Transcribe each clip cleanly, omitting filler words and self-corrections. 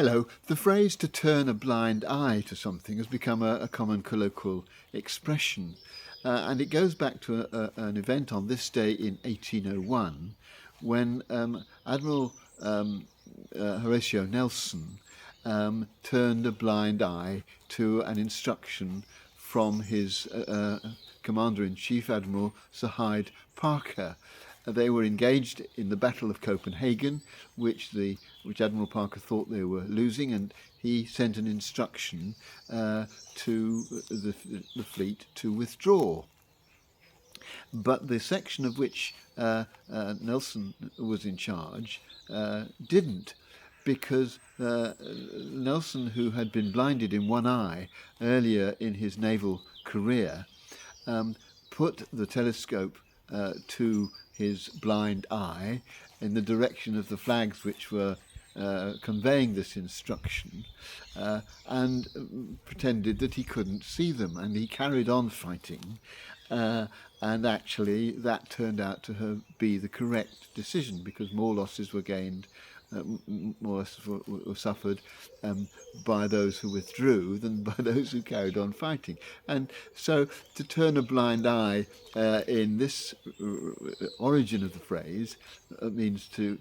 Hello. The phrase to turn a blind eye to something has become a common colloquial expression. And it goes back to an event on this day in 1801 when Admiral Horatio Nelson turned a blind eye to an instruction from his Commander-in-Chief, Admiral Sir Hyde Parker. They were engaged in the Battle of Copenhagen, which Admiral Parker thought they were losing, and he sent an instruction to the fleet to withdraw. But the section of which Nelson was in charge didn't, because Nelson, who had been blinded in one eye earlier in his naval career, put the telescope to his blind eye in the direction of the flags which were conveying this instruction, and pretended that he couldn't see them, and he carried on fighting, and actually that turned out to be the correct decision, because more losses were gained, more losses were suffered by those who withdrew than by those who carried on fighting. And so to turn a blind eye in this origin of the phrase means to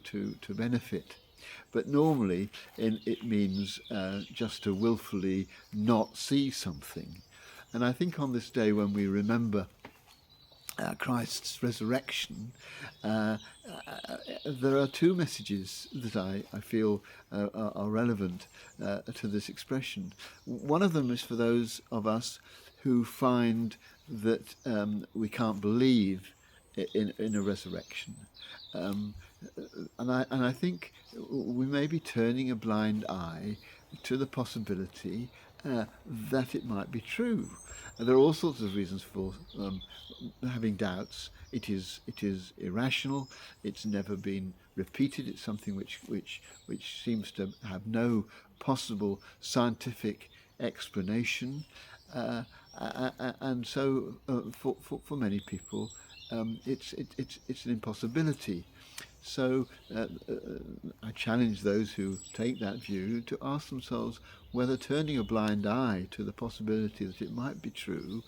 benefit. But normally it means just to willfully not see something. And I think on this day when we remember Christ's resurrection, there are two messages that I feel are relevant to this expression. One of them is for those of us who find that we can't believe in a resurrection. And I think we may be turning a blind eye to the possibility that it might be true. There are all sorts of reasons for having doubts. It is irrational. It's never been repeated. It's something which seems to have no possible scientific explanation, and so for many people, it's an impossibility. So I challenge those who take that view to ask themselves whether turning a blind eye to the possibility that it might be true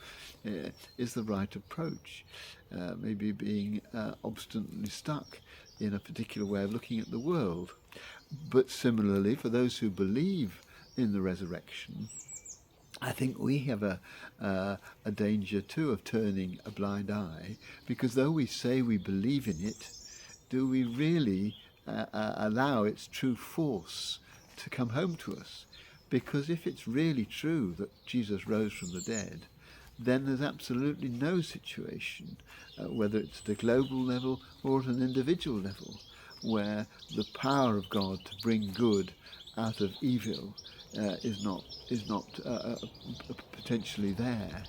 is the right approach. Maybe being obstinately stuck in a particular way of looking at the world. But similarly, for those who believe in the resurrection, I think we have a danger too of turning a blind eye, because though we say we believe in it, do we really allow its true force to come home to us? Because if it's really true that Jesus rose from the dead, then there's absolutely no situation, whether it's at a global level or at an individual level, where the power of God to bring good out of evil is not potentially there.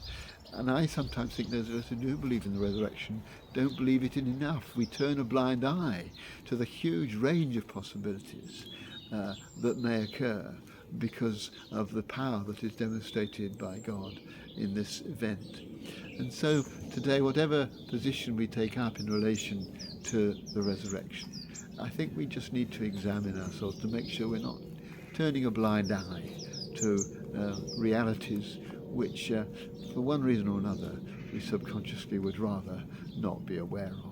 And I sometimes think those of us who do believe in the resurrection don't believe it in enough. We turn a blind eye to the huge range of possibilities that may occur because of the power that is demonstrated by God in this event. And so today, whatever position we take up in relation to the resurrection, I think we just need to examine ourselves to make sure we're not turning a blind eye to realities which, for one reason or another, we subconsciously would rather not be aware of.